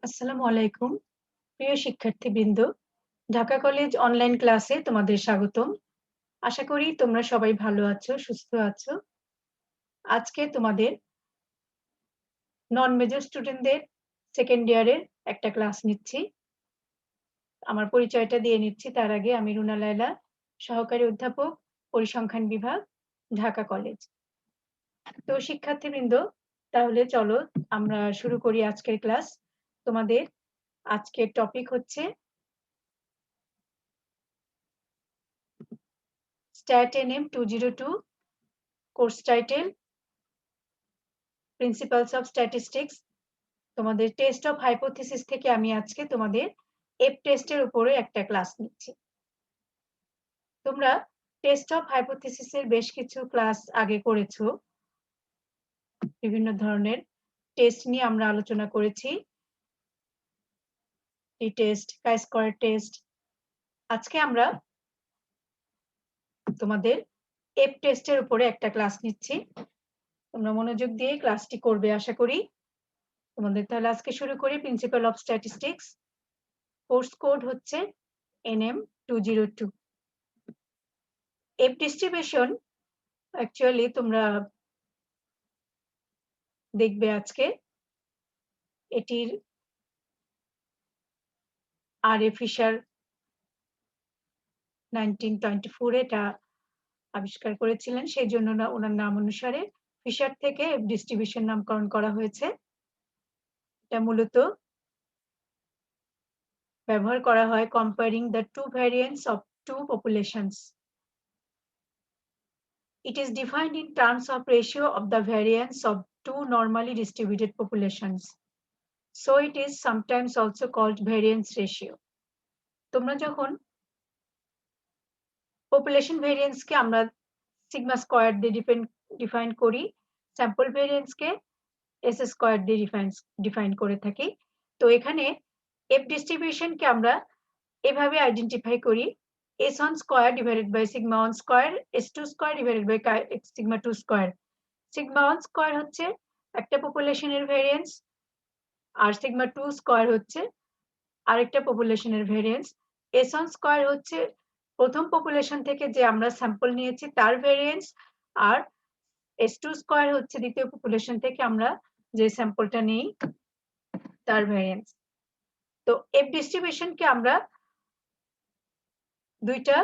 আসসালামু আলাইকুম। প্রিয় শিক্ষার্থীবৃন্দ, ঢাকা কলেজ অনলাইন ক্লাসে তোমাদের স্বাগতম। আশা করি তোমরা সবাই ভালো আছো, সুস্থ আছো। আজকে তোমাদের নন মেজর স্টুডেন্টদের সেকেন্ড ইয়ারের একটা ক্লাস নিচ্ছি। আমার পরিচয়টা দিয়ে নিচ্ছি তার আগে আমি রুনা লায়লা, সহকারী অধ্যাপক, পরিসংখ্যান বিভাগ, ঢাকা কলেজ। তো শিক্ষার্থীবৃন্দ, তাহলে চলো আমরা শুরু করি আজকের ক্লাস। তোমাদের আজকের টপিক হচ্ছে STAT NM 202, course title principles of statistics. তোমাদের টেস্ট অফ হাইপোথিসিস থেকে আমি আজকে তোমাদের এফ টেস্টের উপরে একটা ক্লাস নিচ্ছি। তোমরা টেস্ট অফ হাইপোথিসিসের বেশ কিছু ক্লাস আগে করেছো। বিভিন্ন ধরনের টেস্ট নিয়ে আমরা আলোচনা করেছি, টি টেস্ট, কাই স্কয়ার টেস্ট। আজকে আমরা তোমাদের এফ টেস্টের উপরে একটা ক্লাস নিচ্ছি। তোমরা মনোযোগ দিয়ে ক্লাসটি করবে আশা করি। তোমাদের তাহলে আজকে শুরু করি principal of statistics. Course code হচ্ছে NM 202। এফ ডিস্ট্রিবিউশন অ্যাকচুয়ালি তোমরা দেখবে আজকে এটির আর.এ. ফিশার 1924 এটা আবিষ্কার করেছিলেন। সেই জন্য ওনার নাম অনুসারে ফিশার থেকে এফ ডিস্ট্রিবিউশন নামকরণ করা হয়েছে। এটা মূলত ব্যবহার করা হয় comparing the two variants of two populations. It is defined in terms of ratio of the variance of two normally distributed populations. So it is sometimes also called variance ratio. তোমরা যখন পপুলেশন ভেরিয়েন্স কে আমরা sigma square দিয়ে define করি, sample variance K S square দিয়ে define করে থাকি। তো এখানে এফ ডিস্ট্রিবিউশন কে আমরা এভাবে আইডেন্টিফাই করি, S1 square divided by sigma 1 square, S2 square divided by sigma 2 square. Sigma 1 square হচ্ছে একটা পপুলেশনের ভেরিয়েন্স, আর সিগমা 2 স্কয়ার হচ্ছে আরেকটা পপুলেশনের ভেরিয়েন্স। S1 স্কয়ার হচ্ছে প্রথম পপুলেশন থেকে যে আমরা স্যাম্পল নিয়েছি তার ভেরিয়েন্স, আর S2 স্কয়ার হচ্ছে দ্বিতীয় পপুলেশন থেকে আমরা যে স্যাম্পলটা নেই তার ভেরিয়েন্স। তো এফ ডিস্ট্রিবিউশন কে আমরা দুইটা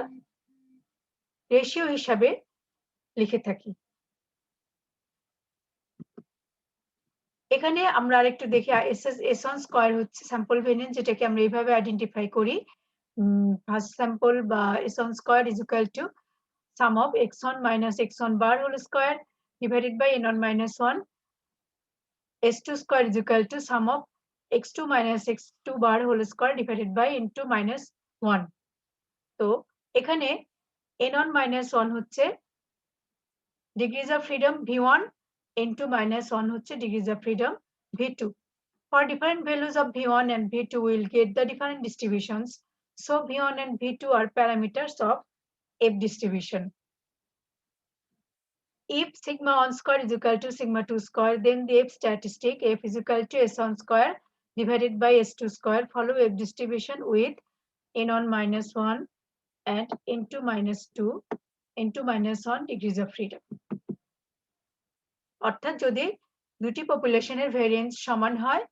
রেশিও হিসাবে লিখে থাকি। এখানে আমরা আরেকটু দেখি, S1 স্কয়ার হচ্ছে স্যাম্পল ভেরিয়েন্স, যেটাকে আমরা এইভাবে আইডেন্টিফাই করি। ফার্স্ট স্যাম্পল বা S1 square is equal to sum of x1 minus x1 bar whole square divided by n1 minus 1. S2 square is equal to sum of x2 minus x2 bar whole square divided by n2 minus 1. তো এখানে n1 minus 1 হচ্ছে degrees of freedom v1, n2 minus 1 হচ্ছে degrees of freedom v2. For different values of v1 and v2 we will get the different distributions. So v1 and v2 are parameters of F distribution. If sigma 1 square is equal to sigma 2 square, then the F statistic F is equal to S1 square divided by S2 square. Follow F distribution with N1 minus 1 and N2 minus 2, N2 minus 1 degrees of freedom. অর্থাৎ যদি দুটি পপুলেশনের variance সমান হয়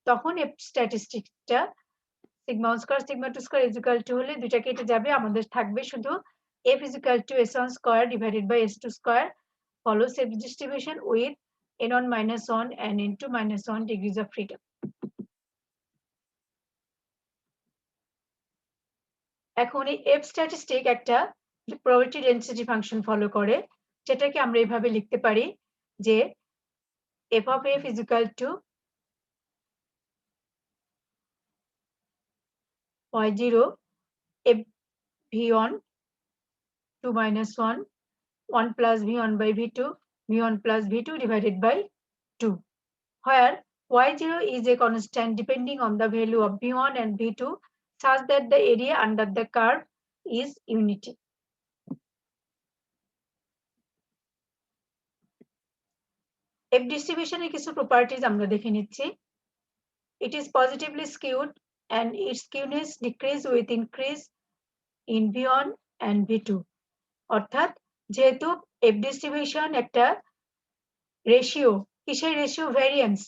তখন F স্ট্যাটিস্টিকটা sigma 1 square sigma 2 square is equal to হলে দুইটা কেটে যাবে, আমাদের থাকবে শুধু F is equal to S1 square divided by S2 square. Follows F distribution with N1 minus 1 and N2 minus 1 degrees of freedom. এখন এই F statistic একটা probability density function ফলো করে, যেটাকে আমরা এইভাবে লিখতে পারি যে f of f is equal to y0 f v1 2 minus 1 1 plus v1 by v2 v1 plus v2 divided by 2, where y0 is a constant depending on the value of v1 and v2 such that the area under the curve is unity. F distribution এর কিছু properties আমরা দেখে নিচ্ছি। It is positively skewed and its skewness decrease with increase in V1 and V2. অর্থাৎ যেহেতু F distribution একটা ratio, কিসের ratio? Variance.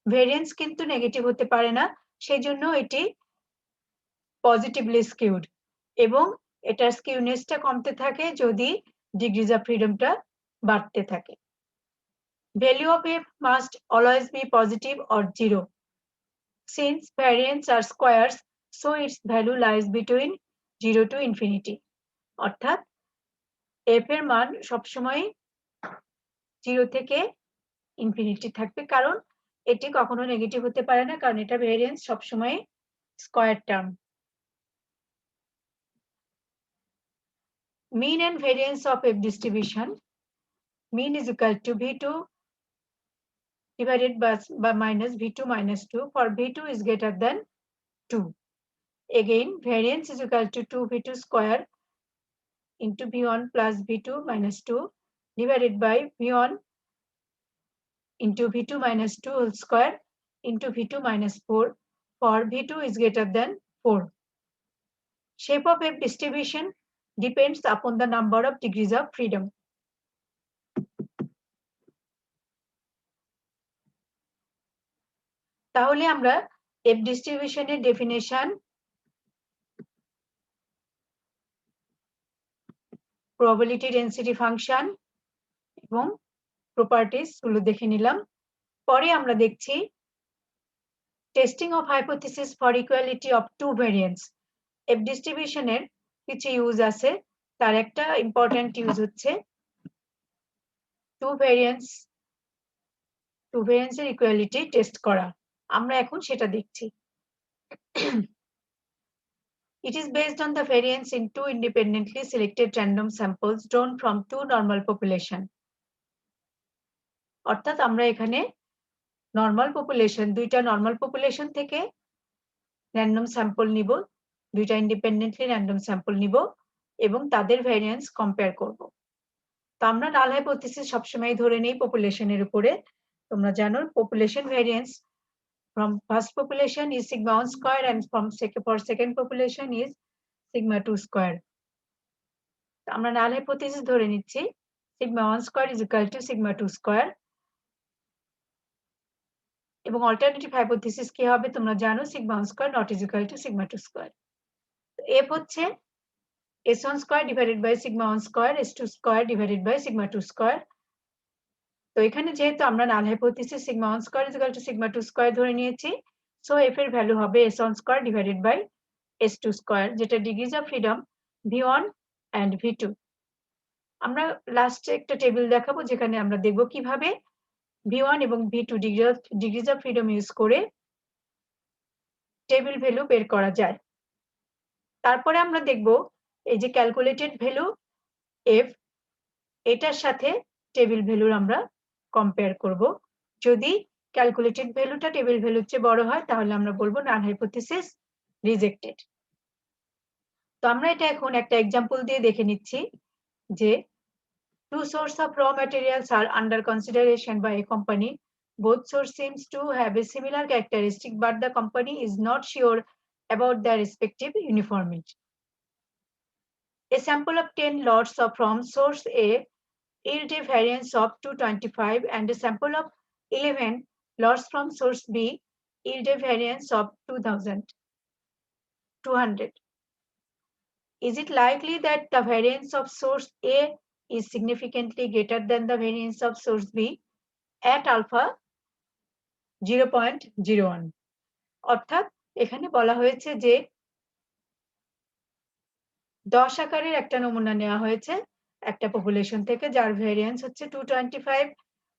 Variance কিন্তু নেগেটিভ হতে পারে না, সেজন্য এটি পজিটিভলি স্কিউড এবং এটার স্কিউনেসটা কমতে থাকে যদি ডিগ্রিজ অফ ফ্রিডমটা বাড়তে থাকে। Value of F must always be positive or zero. Since variance are squares, so its value lies between 0 to infinity. অর্থাৎ f এর মান সবসময় 0 থেকে ইনফিনিটি থাকবে, কারণ এটি কখনো নেগেটিভ হতে পারে না, কারণ এটা ভ্যারিয়েন্স সবসময় square term. Mean and variance of F distribution. Mean is equal to V2 divided by minus V2 minus 2 for V2 is greater than 2. Again, variance is equal to 2V2 square into V1 plus V2 minus 2 divided by V1 into V2 minus 2 whole square into V2 minus 4 for V2 is greater than 4. Shape of F distribution depends upon the number of degrees of freedom. তাহলে আমরা F distribution এর definition, probability density function এবং properties গুলো দেখে নিলাম। পরে আমরা দেখছি testing of hypothesis for equality of two variance. F distribution এর কিছু ইউজ আছে, তার একটা ইম্পর্টেন্ট ইউজ হচ্ছে টু ভ্যারিয়েন্সের ইকুয়ালিটি টেস্ট করা। আমরা এখন সেটা দেখছি। It is based on the variance in two independently selected random samples drawn from two normal population. অর্থাৎ আমরা এখানে নরমাল পপুলেশন, দুইটা নরমাল পপুলেশন থেকে র্যান্ডম স্যাম্পল নিব, দুইটা ইন্ডিপেন্ডেন্টলি র্যান্ডম স্যাম্পল নিব এবং তাদের ভ্যারিয়েন্স কম্পেয়ার করব। তো আমরা নাল হাইপোথিসিস সবসময় ধরে নেই পপুলেশনের উপরে। তোমরা জানো population variance from first population is sigma 1 square and for second population is sigma 2 square. আমরা নাল হাইপোথিসিস ধরে নিচ্ছি sigma 1 square is equal to sigma 2 square এবং অল্টারনেটিভ হাইপোথিসিস কি হবে তোমরা জানো, sigma 1 square not is equal to sigma 2 square. F হচ্ছে s1 square divided by sigma 1 square s2 square divided by sigma 2 square. তো এখানে যেহেতু আমরা নাল hypothesis sigma 1 square is equal to sigma 2 square ধরে নিয়েছি, সো f এর value হবে s1 square divided by s2 square, যেটা degrees of freedom v1 and v2। আমরা লাস্টে একটা টেবিল দেখাবো যেখানে আমরা দেখব কিভাবে v1 এবং v2 degrees of freedom use করে টেবিল ভ্যালু বের করা যায়। তারপরে আমরা দেখব এই যে ক্যালকুলেটেড ভ্যালু f, এটার সাথে টেবিল ভ্যালুর আমরা কম্পেয়ার করব। যদি ক্যালকুলেটেড ভ্যালুটা টেবিল ভ্যালুর চেয়ে বড় হয় তাহলে আমরা বলবো নাল হাইপোথিসিস রিজেক্টেড। তো আমরা এটা এখন একটা এক্সাম্পল দিয়ে দেখে নিচ্ছি যে two sources of raw materials are under consideration by a company. Both sources seems to have a similar characteristic, but the company is not sure about their respective uniformity. A sample of 10 lots from source A yield a variance of 225 and a sample of 11 lots from source B yield a variance of 200. Is it likely that the variance of source A is significantly greater than the variance of source B at alpha 0.01? অর্থাৎ এখানে বলা হয়েছে যে 10 আকারের একটা নমুনা নেওয়া হয়েছে একটা পপুলেশন থেকে, যার ভেরিয়েন্স হচ্ছে 225,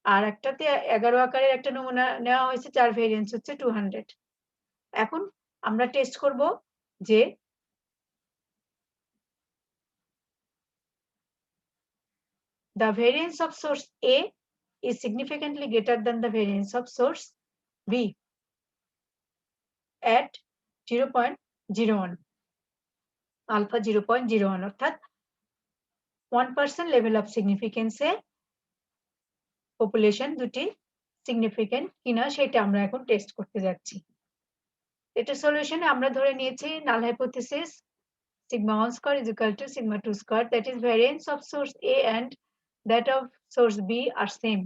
আর একটাতে 11 আকারের একটা নমুনা নেওয়া হয়েছে যার ভেরিয়েন্স হচ্ছে 200। এখন আমরা টেস্ট করব যে the variance of source A is significantly greater than the variance of source B at 0.01, alpha 0.01, অর্থাৎ 1% level of significance a population দুটি সিগনিফিকেন্ট কিনা সেটা আমরা এখন টেস্ট করতে যাচ্ছি। এটা সলিউশনে আমরা ধরে নিয়েছি নাল hypothesis sigma 1 square is equal to sigma 2 square, that is variance of source A and that of source B are same.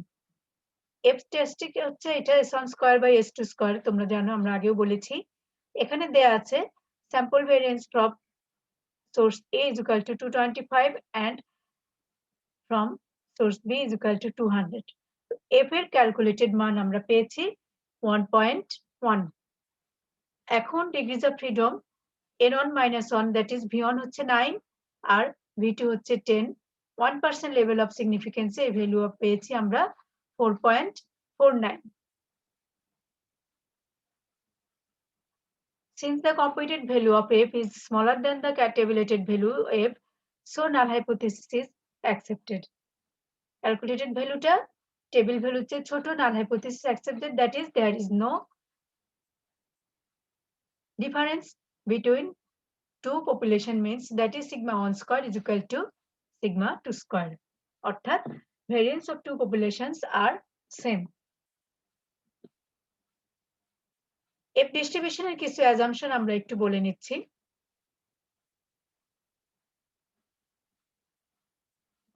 F testing হচ্ছে এটা S1 square by S2 square, তোমরা জানো আমরা আগেও বলেছি। এখানে দেয়া আছে sample variance from source A is equal to 225 and from source B is equal to 200. F এর ক্যালকুলেটেড মান আমরা পেয়েছি 1.1। এখন degrees of freedom N1 minus 1, that is V1 হচ্ছে 9 আর V2 হচ্ছে 10। 1% level of significance a value পেয়েছি আমরা 4.49। Since the computed value of F is smaller than the tabulated value F, so null hypothesis is accepted. Calculated value টা table value চেয়ে ছোট, null hypothesis accepted, that is there is no difference between two population means, that is sigma 1 square is equal to sigma 2 square, অর্থাৎ variance of two populations are same. F distribution এর কিছু assumption আমরা একটু বলে নিচ্ছি।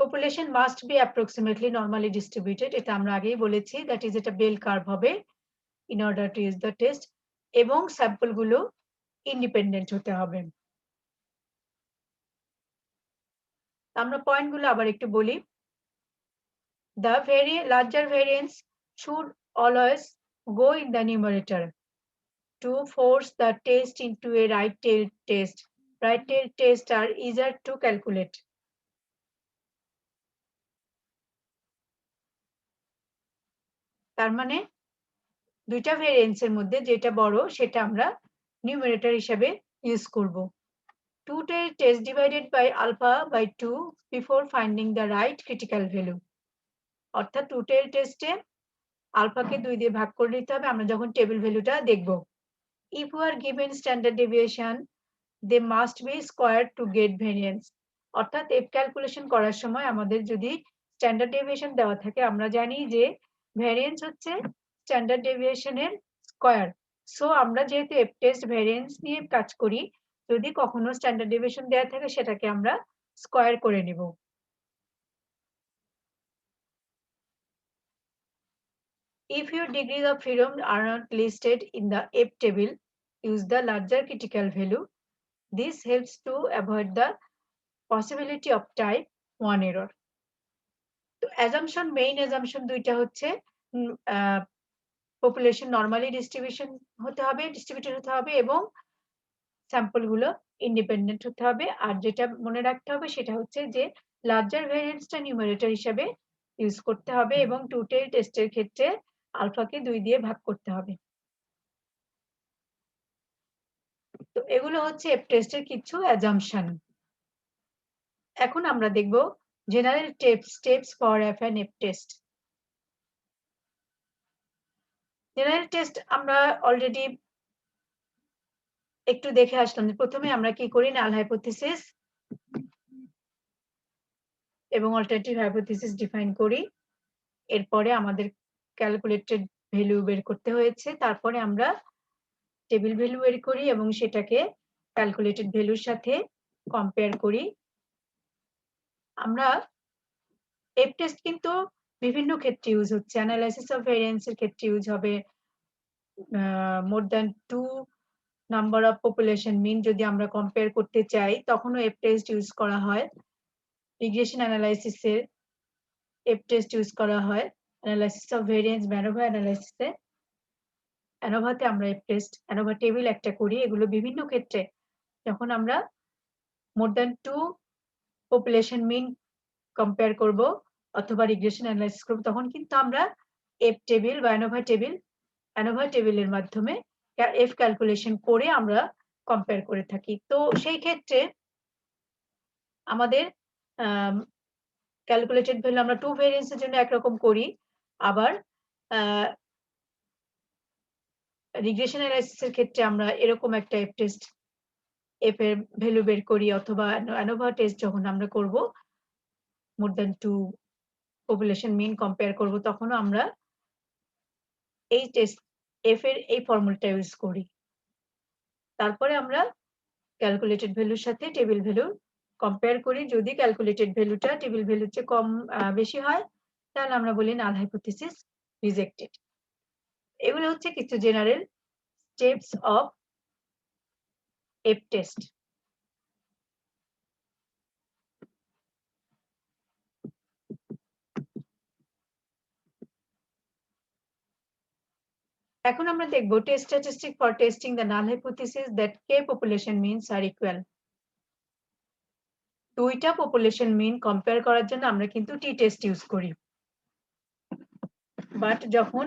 Population must be approximately normally distributed, এটা আমরা আগেই বলেছি, that is এটা বেল কার্ভ হবে in order to use the test, এবং স্যাম্পল গুলো ইন্ডিপেন্ডেন্ট হতে হবে। আমরা পয়েন্টগুলো আবার একটু বলি। The larger variance should always go in the numerator to force the test into a right-tailed test. Right-tailed tests are easier to calculate. তার মানে দুইটা ভেরিয়েন্সের মধ্যে যেটা বড় সেটা আমরা নিউমারেটর হিসেবে ইউজ করব। Two-tailed test divided by alpha by 2 before finding the right critical value. অর্থাৎ two-tailed টেস্টে আলফাকে 2 দিয়ে ভাগ করে নিতে হবে আমরা যখন টেবিল ভ্যালুটা দেখব। If we are given standard deviation, they must be squared to get variance. অর্থাৎ F ক্যালকুলেশন করার সময় আমাদের যদি স্ট্যান্ডার্ড ডেভিয়েশন দেওয়া থাকে, আমরা জানি যে ভ্যারিয়েন্স হচ্ছে স্ট্যান্ডার্ড ডেভিয়েশনের স্কয়ার। সো আমরা যেহেতু F টেস্ট ভ্যারিয়েন্স নিয়ে কাজ করি, যদি কখনো স্ট্যান্ডার্ড ডেভিয়েশন দেওয়া থাকে সেটাকে আমরা স্কয়ার করে নিব। If your degrees of freedom are not listed in the F table, use the larger critical value. This helps to avoid the possibility of type 1 error. তো assumption, main assumption দুইটা হচ্ছে population normally distributed হতে হবে এবং sample গুলো independent হতে হবে। আর যেটা মনে রাখতে হবে সেটা হচ্ছে যে লার্জার ভ্যারিয়েন্সটা নিউমারেটর হিসেবে ইউজ করতে হবে এবং টু-টেল টেস্টের ক্ষেত্রে আলফাকে 2 দিয়ে ভাগ করতে হবে। তো এগুলো হচ্ছে এফ টেস্টের কিছু অ্যাজাম্পশন। এখন আমরা দেখব general steps for F and F test. General test আমরা অলরেডি একটু দেখে আসলাম যে প্রথমে আমরা কি করি, নাল হাইপোথিসিস এবং অল্টারনেটিভ হাইপোথিসিস ডিফাইন করি। এরপরে আমাদের ক্যালকুলেটেড ভ্যালু বের করতে হয়েছে, তারপরে আমরা টেবিল ভ্যালু বের করি এবং সেটাকে ক্যালকুলেটেড ভ্যালুর সাথে কম্পেয়ার করি। আমরা এফ টেস্ট কিন্তু বিভিন্ন ক্ষেত্রে ইউজ হচ্ছে, অ্যানালাইসিস অফ ভেরিয়েন্স এর ক্ষেত্রে ইউজ হবে, more than 2 number of population mean যদি আমরা কম্পেয়ার করতে চাই তখনও এফ টেস্ট ইউজ করা হয়। রিগ্রেশন অ্যানালাইসিসে এফ টেস্ট ইউজ করা হয়। অ্যানালাইসিস অফ ভেরিয়েন্স অ্যানোভা অ্যানালাইসিসে, অ্যানোভাতে আমরা এফ টেস্ট অ্যানোভা টেবিল একটা করি। এগুলো বিভিন্ন ক্ষেত্রে যখন আমরা মোর দ্যান 2 পপুলেশন মিন কম্পেয়ার করব অথবা রিগ্রেশন অ্যানালাইসিস করব তখন কিন্তু আমরা এফ টেবিল বা অ্যানোভা টেবিলের মাধ্যমে এফ ক্যালকুলেশন করে আমরা কম্পেয়ার করে থাকি। তো সেই ক্ষেত্রে আমাদের ক্যালকুলেটেড ভ্যালু আমরা 2 ভেরিয়েন্সের জন্য একরকম করি, আবার রিগ্রেশন অ্যানালাইসিসের ক্ষেত্রে আমরা এরকম একটা এফ টেস্ট এফ এর ভ্যালু বের করি, অথবা অ্যানোভা টেস্ট যখন আমরা করব মোর দ্যান 2 পপুলেশন মিন কম্পেয়ার করব তখনও আমরা এই টেস্ট এফ এর এই ফর্মুলাটা ইউজ করি। তারপরে আমরা ক্যালকুলেটেড ভ্যালুর সাথে টেবিল ভ্যালু কম্পেয়ার করি। যদি ক্যালকুলেটেড ভ্যালুটা টেবিল ভ্যালুর চেয়ে বেশি হয় তাহলে আমরা বলি নাল হাইপোথিসিস রিজেক্টেড। এগুলো হচ্ছে কিছু general steps of F test. এখন আমরা দেখব test statistic for testing the null hypothesis that k population means are equal. দুইটা পপুলেশন মিন কম্পেয়ার করার জন্য আমরা কিন্তু টি টেস্ট ইউজ করি, বাট যখন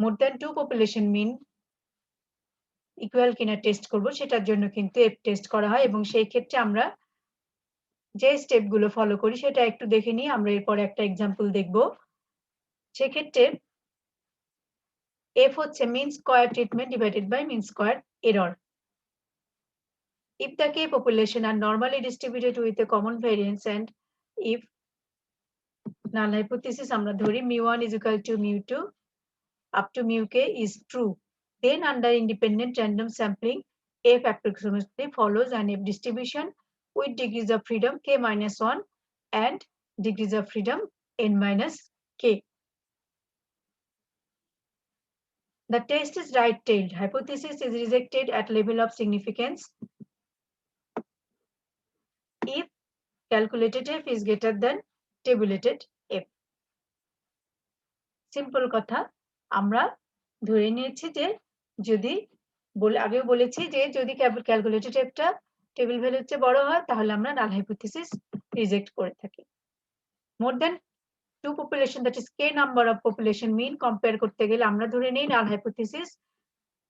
more than 2 population mean equal কিনা টেস্ট করব সেটার জন্য কিন্তু এফ টেস্ট করা হয়। এবং সেই ক্ষেত্রে আমরা যে স্টেপ গুলো ফলো করি সেটা একটু দেখে নিই। আমরা এরপর একটা এক্সাম্পল দেখব। সেক্ষেত্রে এফ হচ্ছে mean square treatment divided by mean square error. If the K population are normally distributed with a common variance and if null hypothesis আমরা ধরি mu1 is equal to mu2 up to mu k is true, then under independent random sampling F approximately follows an F distribution with degrees of freedom k minus 1 and degrees of freedom n minus k. The test is right-tailed. Hypothesis is rejected at level of significance if calculated F is greater than tabulated F. Simple কথা, আমরা ধরে নিয়েছি যে যদি আগেও বলেছি যে যদি ক্যালকুলেটেড এফটা টেবিল ভ্যালুর চেয়ে বড় হয় তাহলে আমরা নাল হাইপোথিসিস রিজেক্ট করে থাকি। More than 2 population that is k number of population mean compare করতে গেলে আমরা ধরে নেই null hypothesis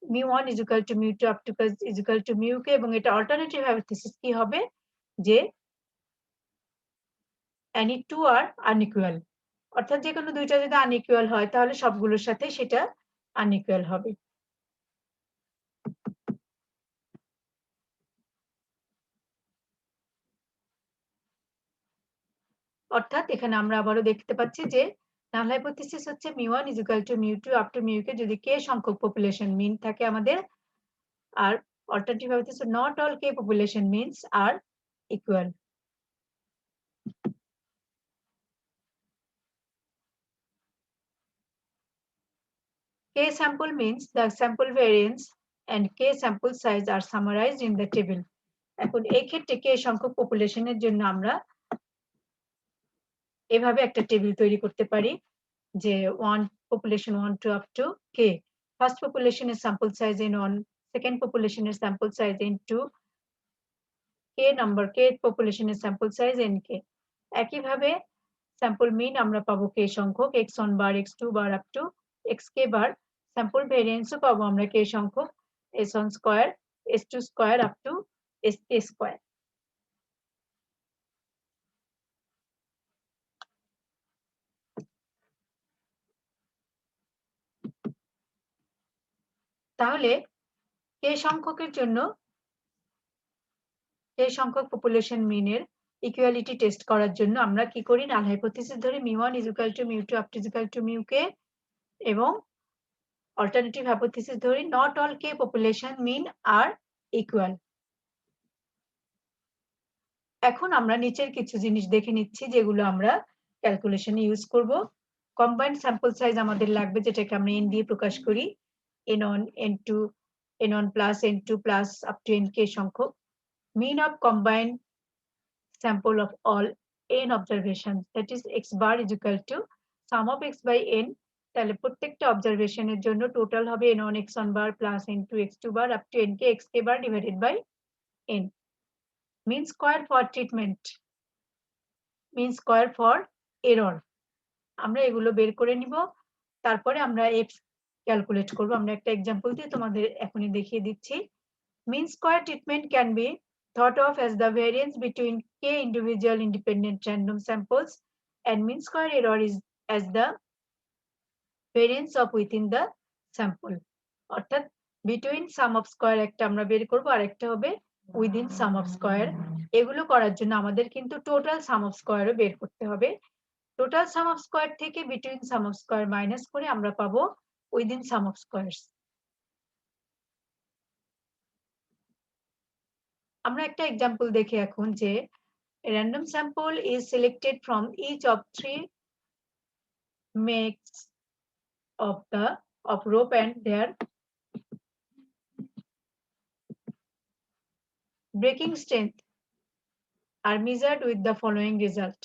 mu1 is equal to mu2 up to is equal to mu k, এবং এটা অল্টারনেটিভ হাইপোথিসিস কি হবে যে any two are unequal, অর্থাৎ যে কোনো দুইটা যদি আনইকুয়াল হয় তাহলে সবগুলোর সাথে সেটা আনইকুয়াল হবে। অর্থাৎ এখানে আমরা আবারও দেখতে পাচ্ছি যে নাল হাইপোথিসিস হচ্ছে mu1 is equal to mu2 up to mu k যদি k সংখ্যক পপুলেশন মিন থাকে আমাদের, আর alternative hypothesis not all k population means are equal. K sample means the sample variance and K sample size are summarized in the table. এখন এই ক্ষেত্রে K সংখ্যক পপুলেশনের জন্য আমরা এভাবে একটা টেবিল তৈরি করতে পারি যে 1 population 1 to up to K. First population is sample size in 1, second population is sample size in 2, K number K population is sample size in K. একইভাবে sample mean আমরা পাবো K সংখ্যক x1 bar x2 bar up to xk bar, sample variance ও পাবো আমরা K সংখ্যক s1 square s2 square up to sk square. তাহলে K সংখ্যকের জন্য K সংখ্যক পপুলেশন মিনের ইকুয়ালিটি টেস্ট করার জন্য আমরা কি করি নাল হাইপোথিসিস ধরি mu1 is equal to mu2 up to is equal to mu k, এবং অল্টারনেটিভ হাইপোথিসিস ধরি not all K population mean are equal. এখন আমরা নিচের কিছু জিনিস দেখে নিচ্ছি যেগুলো আমরা ক্যালকুলেশনে ইউজ করব। কম্বাইন্ড স্যাম্পল সাইজ আমাদের লাগবে, যেটাকে আমরা n দিয়ে প্রকাশ করি, n1 n2 n1 plus n2 plus up to nk সংখ্যক। mean of combined sample of all n observations, that is x bar is equal to sum of x by n. তাহলে প্রত্যেকটা অবজারভেশনের জন্য টোটাল হবে n1 x1 bar plus n2 x2 bar up to nk xk bar divided by n. mean square for treatment, mean square for error, আমরা এগুলো বের করে নিব। তারপরে আমরা f ক্যালকুলেট করব। আমরা একটা এক্সাম্পল দিয়ে তোমাদের এখনই দেখিয়ে দিচ্ছি। mean square treatment can be thought of as the variance between k individual independent random samples and mean square error is as the variance of within the sample. অর্থাৎ between sum of square একটা আমরা বের করব, আর একটা হবে within sum of square। এগুলো করার জন্য আমাদের কিন্তু টোটাল sum of square ও বের করতে হবে। টোটাল sum of square থেকে between sum of square minus করে আমরা পাবো within sum of squares। আমরা একটা এক্সাম্পল দেখি এখন যে a random sample is selected from each of 3 makes of rope and their breaking strength are measured with the following result.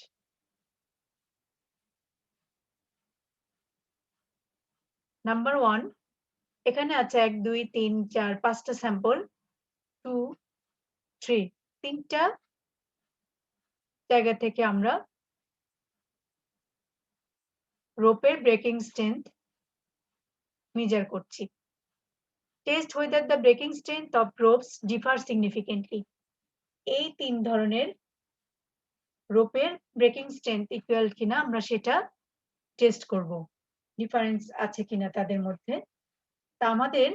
Number 1, এখানে আছে 1 2 3 4 5টা স্যাম্পল 2 3 তিনটা জায়গা থেকে আমরা রোপের ব্রেকিং স্ট্রেংথ মেজার করছি। Test whether the breaking strength of ropes differ significantly. এই তিন ধরনের রোপের ব্রেকিং স্ট্রেংথ ইকুয়াল কিনা আমরা সেটা টেস্ট করব, ডিফারেন্স আছে কিনা তাদের মধ্যে। তা আমাদের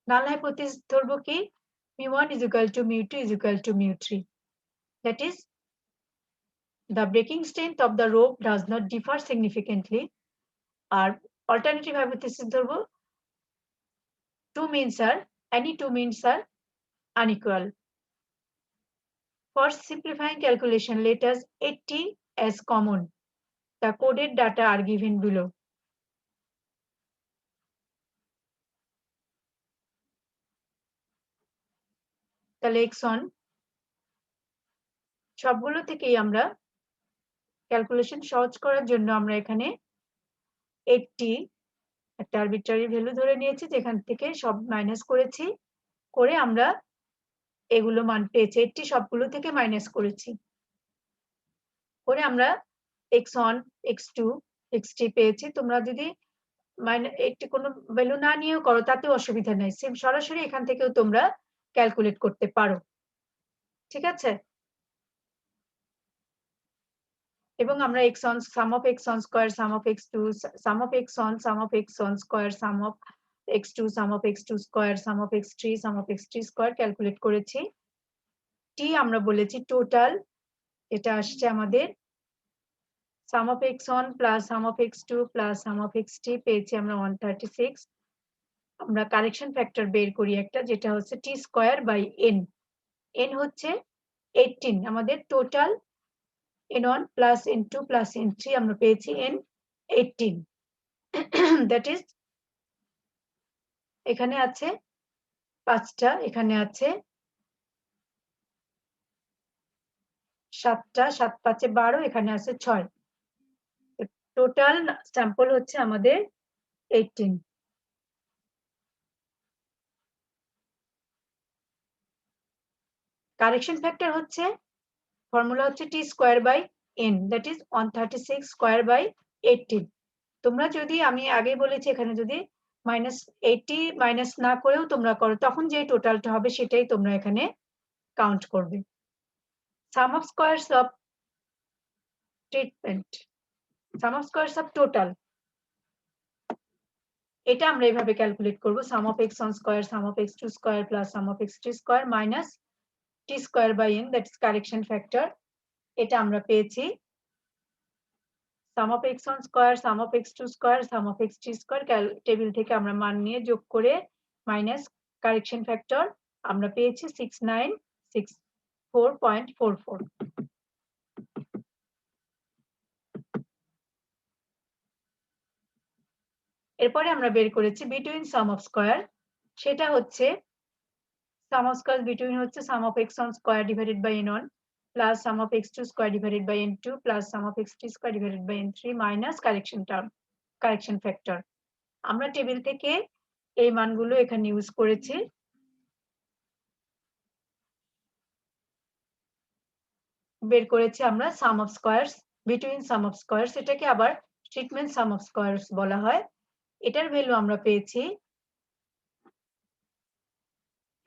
নাল হাইপোথিসিস ধরবো কি mu1 is equal to mu2 is equal to mu3, that is the breaking strength of the rope does not differ significantly. R alternative hypothesis ধরবো any two means are unequal. For simplifying calculation, let us 80 as common. The coded data are given below. তাহলে x1 সবগুলো থেকেই আমরা calculation সহজ করার জন্য আমরা এখানে 80 একটা আরবিট্রারি ভ্যালু ধরে নিয়েছি, যেখান থেকে সব মাইনাস করেছি, করে আমরা এগুলো মান পেয়েছি 80 সবগুলো থেকে মাইনাস করেছি, করে আমরা x1 x2 x3 পেয়েছি। তোমরা যদি একটি কোনো ভ্যালু না নিয়েও করো তাতেও অসুবিধা নেই, সেম সরাসরি এখান থেকেও তোমরা ক্যালকুলেট করতে পারো, ঠিক আছে। এবং আমরা x1 sum of x1 square sum of x2 sum of x1 sum of x1 square sum of x2 sum of x2 square sum of x3 sum of x3 square calculate করেছি। t আমরা বলেছি total, এটা আসছে আমাদের sum of x1 plus sum of x2 plus sum of x3 পেয়েছি আমরা 136। আমরা correction factor বের করি একটা, যেটা হচ্ছে t square by n, n হচ্ছে 18, আমাদের total n1 plus n2 plus n3 আমরা পেয়েছি n18, that is এখানে আছে 5টা, এখানে আছে 7টা, 7 5 12, এখানে আছে 6, টোটাল স্যাম্পল হচ্ছে আমাদের 18। কারেকশন ফ্যাক্টর হচ্ছে ফর্মুলা হচ্ছে t square by n, that is 136 square by 18। তোমরা যদি আমি আগে বলেছি এখানে যদি -80 মাইনাস না করেও তোমরা করো, তখন যে টোটালটা হবে সেটাই তোমরা এখানে কাউন্ট করবে। Sum of squares of treatment, sum of squares of total, এটা আমরা এইভাবে ক্যালকুলেট করব, sum of x1 square sum of x2 square plus sum of x3 square minus t square by n, that is correction factor. এটা আমরা পেয়েছি sum of x1 square sum of x2 square sum of x3 square table থেকে আমরা মান নিয়ে যোগ করে minus correction factor আমরা পেয়েছি 6964.44। এরপরে আমরা বের করেছি বিটুইন সাম অফ স্কয়ার, সেটা হচ্ছে সাম অফ স্কয়ার বিটুইন হচ্ছে sum of x1 square divided by n1 plus sum of x2 square divided by n2 plus sum of x3 square divided by n3 minus correction factor. আমরা table থেকে এই মানগুলো এখানে use করেছি, বের করেছি আমরা sum of squares between sum of squares, এটাকে আবার ট্রিটমেন্ট সাম অফ স্কয়ারস বলা হয়। এটার ভ্যালু আমরা পেয়েছি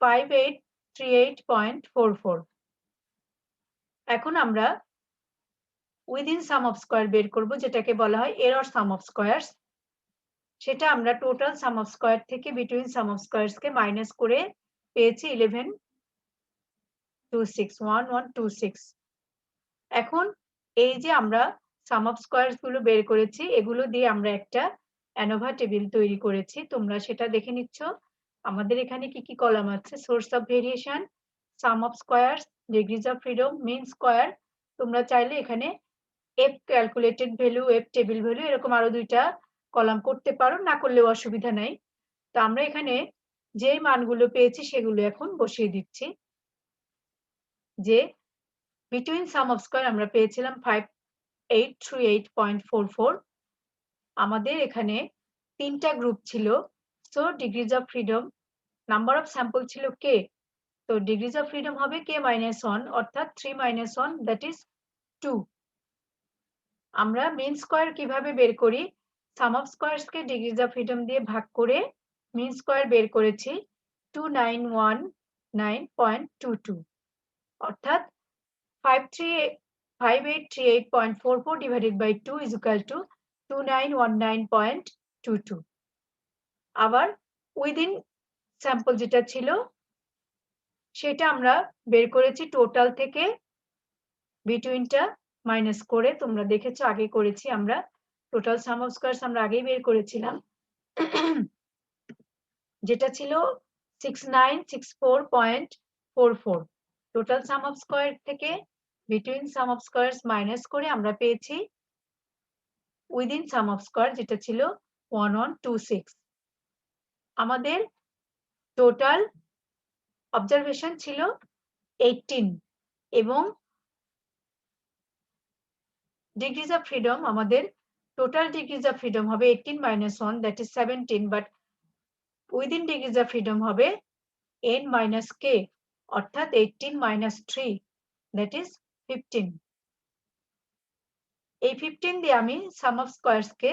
5838.44। এখন আমরা উইদিন সাম অফ স্কয়ার বের করব, যেটাকে বলা হয় এরর সাম অফ স্কয়ারস। সেটা আমরা টোটাল সাম অফ স্কয়ার থেকে বিটুইন সাম অফ স্কয়ারস কে মাইনাস করে পেয়েছি 1126। এখন এই যে আমরা সাম অফ স্কয়ারস গুলো বের করেছি, এগুলো দিয়ে আমরা একটা অ্যানোভা টেবিল তৈরি করেছি, তোমরা সেটা দেখে নিচ্ছ। আমাদের এখানে কি কলাম আছে? Source of variation, sum of squares, degrees of freedom, mean square. তোমরা চাইলে এখানে F calculated value, F table value এরকম আরো ২ টা কলাম করতে পারো, না করলেও অসুবিধা নাই। তো আমরা এখানে যে মানগুলো পেয়েছি সেগুলো এখন বসিয়ে দিচ্ছি। যে বিটুইন সাম অফ স্কয়ার আমরা পেয়েছিলাম 5838.44। আমাদের এখানে ৩ টা গ্রুপ ছিল। So degrees of freedom, number of sample ছিল k। তো ডিগ্রিজ অফ ফ্রিডম হবে k-1 অর্থাৎ 3 - 1 দ্যাট ইজ 2। আমরা মিন স্কয়ার কিভাবে বের করি? সাম অফ স্কয়ারস কে ডিগ্রিজ অফ ফ্রিডম দিয়ে ভাগ করে মিন স্কয়ার বের করেছি 2919.22 অর্থাৎ 5838.44 divided by 2 is equal to 2919.22। আবার উইদিন স্যাম্পল যেটা ছিল সেটা আমরা বের করেছি টোটাল থেকে বিটুইনটা মাইনাস করে। তোমরা দেখেছো আগে করেছি আমরা। টোটাল সাম অফ স্কয়ারস আমরা আগেই বের করেছিলাম। যেটা ছিল 6964.44। টোটাল সাম অফ স্কয়ার থেকে বিটুইন সাম অফ স্কয়ারস মাইনাস করে আমরা পেয়েছি উইদিন সাম অফ স্কয়ার যেটা ছিল 1126। আমাদের টোটাল অবজারভেশন ছিল 18 এবং ডিগ্রিজ অফ ফ্রিডম আমাদের টোটাল ডিগ্রিজ অফ ফ্রিডম হবে 18 - 1 that is 17, but within degrees of freedom হবে n - k অর্থাৎ 18 - 3 দ্যাট ইজ 15। এই 15 দিয়ে আমি সাম অফ স্কয়ারস কে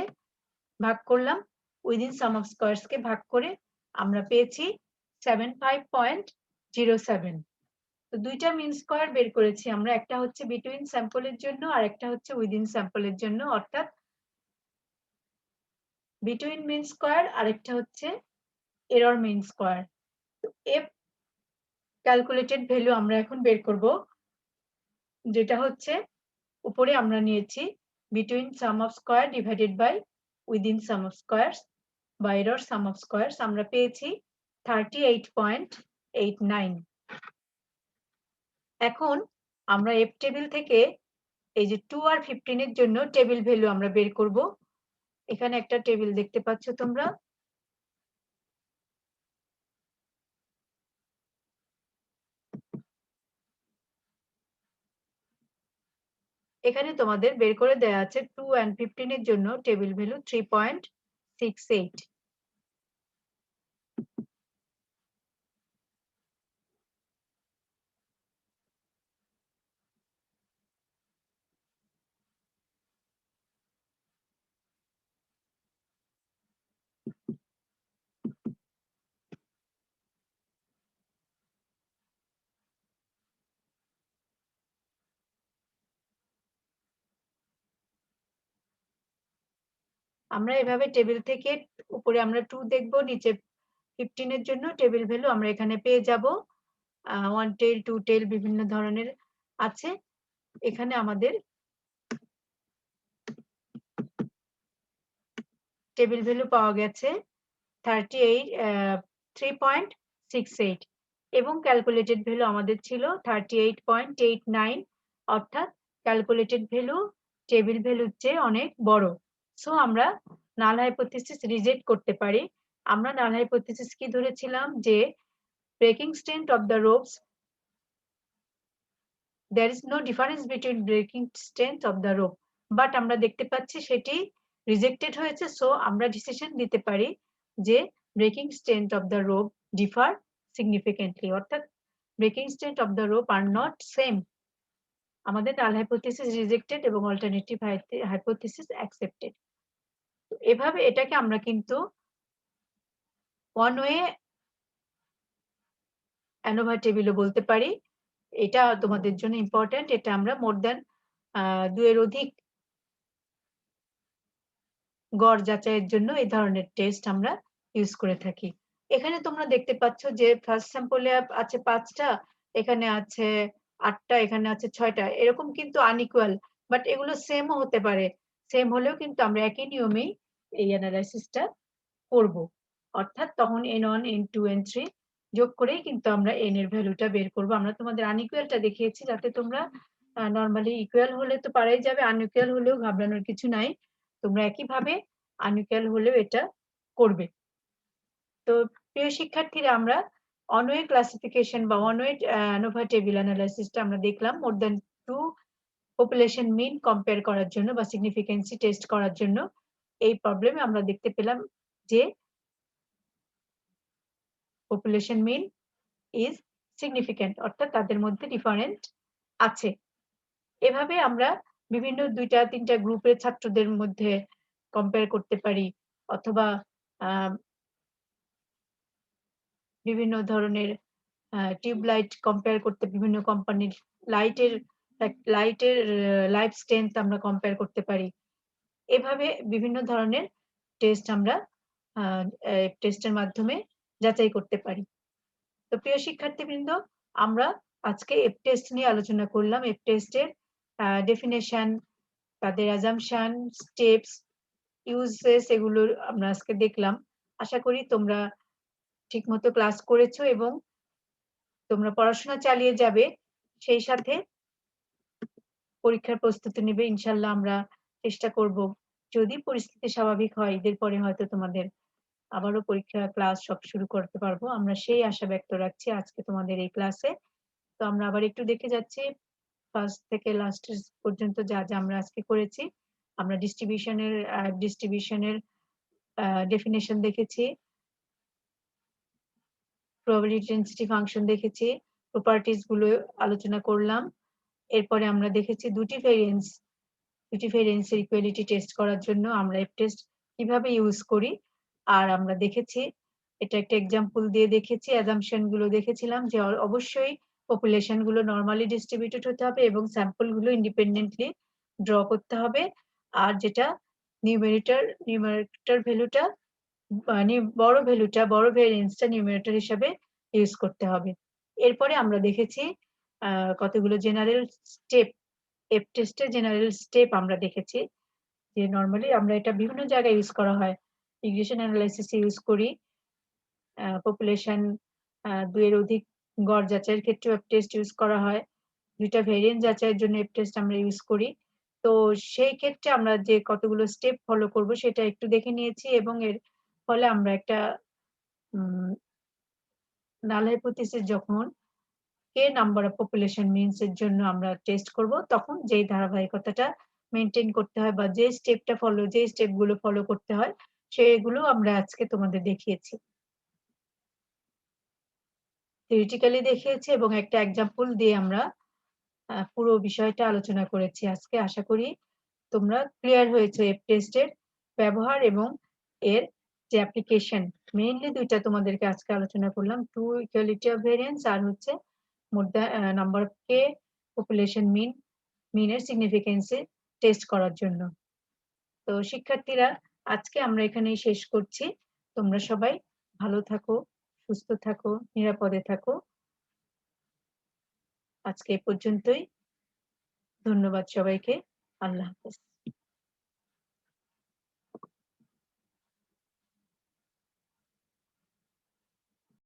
ভাগ করলাম, উইদিন সাম অফ স্কয়ারস কে ভাগ করে আমরা পেয়েছি 75.07। তো ২ টা মিন স্কয়ার বের করেছি আমরা। একটা হচ্ছে বিটুইন স্যাম্পল এর জন্য আর একটা হচ্ছে উইদিন স্যাম্পল এর জন্য, অর্থাৎ বিটুইন মিন স্কয়ার আরেকটা হচ্ছে এরর মিন স্কয়ার। তো এফ ক্যালকুলেটেড ভ্যালু আমরা এখন বের করব, যেটা হচ্ছে উপরে আমরা নিয়েছি between sum of square divided by within sum of squares বা এরর সাম অফ স্কয়ারস। আমরা পেয়েছি 38.89। এখন আমরা এফ টেবিল থেকে এই যে 2 আর 15 এর জন্য টেবিল ভ্যালু আমরা বের করব। এখানে একটা টেবিল দেখতে পাচ্ছ তোমরা। এখানে তোমাদের বের করে দেয়া আছে 2 and 15 এর জন্য টেবিল ভ্যালু 3.68। আমরা এভাবে টেবিল থেকে উপরে আমরা 2 দেখব, নিচে 15 এর জন্য টেবিল ভ্যালু আমরা এখানে পেয়ে যাব। 1 টেল 2 টেল বিভিন্ন ধরনের আছে। এখানে আমাদের টেবিল ভ্যালু পাওয়া গেছে 3.68 এবং ক্যালকুলেটেড ভ্যালু আমাদের ছিল 38.89, অর্থাৎ ক্যালকুলেটেড ভ্যালু টেবিল ভ্যালুর চেয়ে অনেক বড়। সো আমরা নাল হাইপোথিসিস রিজেক্ট করতে পারি। আমরা নাল হাইপোথিসিস কি ধরেছিলাম যে breaking strength of the ropes, there is no difference between breaking strength of the rope, but আমরা দেখতে পাচ্ছি সেটি রিজেক্টেড হয়েছে। সো আমরা ডিসিশন দিতে পারি যে breaking strength of the rope differ significantly, অর্থাৎ breaking strength of the rope are not same. আমাদের নাল হাইপোথিসিস রিজেক্টেড এবং অল্টারনেটিভ হাইপোথিসিস অ্যাকসেপ্টেড। এভাবে এটাকে আমরা কিন্তু ওয়ান ওয়ে অ্যানোভা টেবিলও বলতে পারি। এটা তোমাদের জন্য ইম্পর্টেন্ট। এটা আমরা মোর দ্যান 2 এর অধিক গড় যাচাইয়ের জন্য এই ধরনের টেস্ট আমরা ইউজ করে থাকি। এখানে তোমরা দেখতে পাচ্ছ যে ফার্স্ট স্যাম্পলে আছে 5 টা, এখানে আছে 8 টা, এখানে আছে 6 টা। এরকম কিন্তু আনইকুয়াল, বাট এগুলো সেমও হতে পারে। সেম হলেও কিন্তু আমরা একই নিয়মেই এই অ্যানালাইসিসটা করব। অর্থাৎ তখন n1, n2, n3 যোগ করেই কিন্তু আমরা n এর ভ্যালুটা বের করব। আমরা তোমাদের আনইকুয়ালটা দেখিয়েছি যাতে তোমরা নরমালি ইকুয়াল হলে তো পারাই যাবে, আনইকুয়াল হলেও ঘাবড়ানোর কিছু নাই। তোমরা একইভাবে আনইকুয়াল হলেও এটা করবে। তো প্রিয় শিক্ষার্থীরা, আমরা অনওয়ে ক্লাসিফিকেশন বা অনওয়ে ANOVA টেবিল অ্যানালাইসিসটা আমরা দেখলাম মোর দ্যান 2 পপুলেশন মিন কম্পেয়ার করার জন্য বা সিগনিফিকেন্সি টেস্ট করার জন্য। এই প্রবলেমে আমরা দেখতে পেলাম যে পপুলেশন মিন ইজ সিগনিফিক্যান্ট, অর্থাৎ তাদের মধ্যে ডিফারেন্ট আছে। এভাবে আমরা বিভিন্ন ২টা-৩টা গ্রুপের ছাত্রদের মধ্যে কম্পেয়ার করতে পারি, অথবা বিভিন্ন ধরনের টিউব লাইট কম্পেয়ার করতে, বিভিন্ন কোম্পানির লাইটের লাইফ স্ট্রেংথ আমরা কম্পেয়ার করতে পারি। এভাবে বিভিন্ন ধরনের টেস্ট আমরা টেস্টের মাধ্যমে যাচাই করতে পারি। তো প্রিয় শিক্ষার্থীবৃন্দ, আমরা আজকে এফ টেস্ট নিয়ে আলোচনা করলাম। এফ টেস্টের ডেফিনেশন, তাদের অ্যাজাম্পশন, স্টেপস, ইউজেস এগুলো আমরা আজকে দেখলাম। আশা করি তোমরা ঠিকমতো ক্লাস করেছো এবং তোমরা পড়াশোনা চালিয়ে যাবে। সেই সাথে পরীক্ষার প্রস্তুতি নিবে। ইনশাআল্লাহ আমরা চেষ্টা করব, যদি পরিস্থিতি স্বাভাবিক হয় ঈদের পরে হয়তো তোমাদের আবারও পরীক্ষা, ক্লাস সব শুরু করতে পারবো। আমরা সেই আশা ব্যক্ত রাখছি আজকে তোমাদের এই ক্লাসে। তো আমরা আবার একটু দেখে যাচ্ছি ফার্স্ট থেকে লাস্ট পর্যন্ত যা আমরা আজকে করেছি। আমরা ডিস্ট্রিবিউশনের ডেফিনিশন দেখেছি, প্রবাবিলিটি ডেনসিটি ফাংশন দেখেছি, প্রপার্টিজ গুলো আলোচনা করলাম। এরপরে আমরা দেখেছি দুটি ভেরিয়েন্সের ইকুয়ালিটি টেস্ট করার জন্য আমরা এফ টেস্ট কিভাবে ইউজ করি। আর আমরা দেখেছি, এটা একটা এক্সাম্পল দিয়ে দেখেছি, অ্যাজাম্পশন গুলো দেখেছিলাম যে অবশ্যই পপুলেশন গুলো নরমালি ডিস্ট্রিবিউটেড হতে হবে এবং স্যাম্পল গুলো ইন্ডিপেন্ডেন্টলি ড্র করতে হবে। আর যেটা নিউমারেটর ভ্যালুটা, মানে বড় ভেরিয়েন্সটা নিউমারেটর হিসাবে ইউজ করতে হবে। এরপরে আমরা দেখেছি কতগুলো জেনারেল স্টেপ, এফ টেস্টের জেনারেল স্টেপ আমরা দেখেছি যে নরমালি আমরা এটা বিভিন্ন জায়গায় ইউজ করা হয়। রিগ্রেশন অ্যানালাইসিস ইউজ করি, পপুলেশন ২ এর অধিক গড় যাচাইয়ের ক্ষেত্রে এফ টেস্ট ইউজ করা হয়। ২টা ভেরিয়েন্ট যাচাইয়ের জন্য এফ টেস্ট আমরা ইউজ করি। তো সেই ক্ষেত্রে আমরা যে কতগুলো স্টেপ ফলো করব সেটা একটু দেখে নিয়েছি এবং এর ফলে আমরা একটা নাল হাইপোথিসিস যখন কে নাম্বার অফ পপুলেশন মিনস এর জন্য আমরা টেস্ট করব, তখন যেই ধারাবাহিকতাটা মেইনটেইন করতে হয় বা যে স্টেপ গুলো ফলো করতে হয় সেগুলো আমরা আজকে তোমাদের দেখিয়েছি, থিওরিটিক্যালি দেখিয়েছি এবং একটা এক্সাম্পল দিয়ে আমরা পুরো বিষয়টা আলোচনা করেছি আজকে। আশা করি তোমরা ক্লিয়ার হয়েছে এফ টেস্টের ব্যবহার এবং এর যে অ্যাপ্লিকেশন। মেইনলি ২টা তোমাদেরকে আজকে আলোচনা করলাম, টু ইকুয়ালিটি অফ ভেরিয়েন্স আর হচ্ছে নাম্বার অফ কে পপুলেশন মিনের সিগনিফিকেন্সে টেস্ট করার জন্য। তো শিক্ষার্থীরা, আজকে আমরা এখানেই শেষ করছি। তোমরা সবাই ভালো থাকো, সুস্থ থাকো, নিরাপদে থাকো। আজকে এ পর্যন্তই। ধন্যবাদ সবাইকে। আল্লাহ হাফেজ।